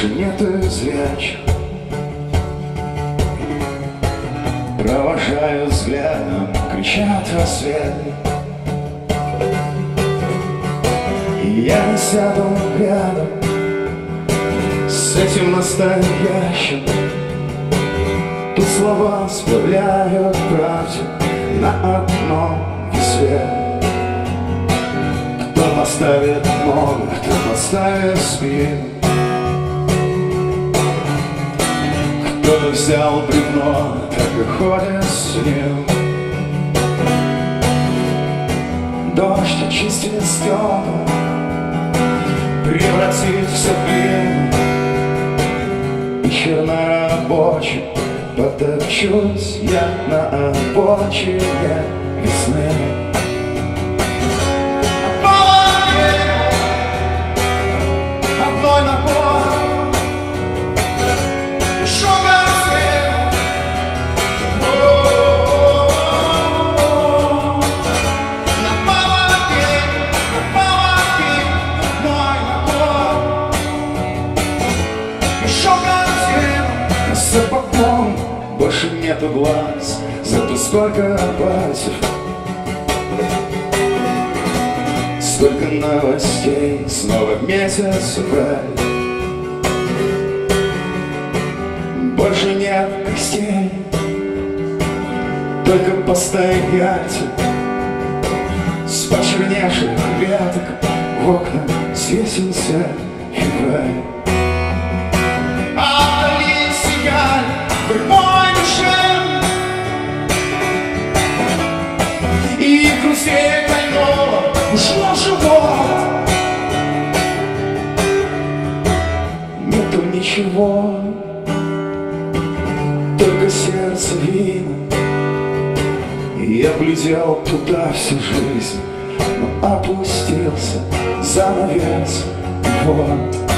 больше нету зрячих. Провожаю взглядом, кричат рассвет. И я не сяду рядом с этим настоящим. Тут слова сплавляют правду на одном весе. Кто поставит ногу, кто поставит спину. Кто-то взял бревно, так и ходит с ним. Дождь очистит стекла, превратит все в глину. И чернорабочий потопчусь я на обочине весны. Одной ногой сапогом больше нету глаз, зато сколько пальцев, столько новостей, снова месяц февраль. Больше нет костей, только постояльцы с почерневших веток в окна свесился февраль. В мой душе и грустнее больного ушло живот. Нету ничего, только сердце вина. И я глядел туда всю жизнь, но опустился занавес. Вот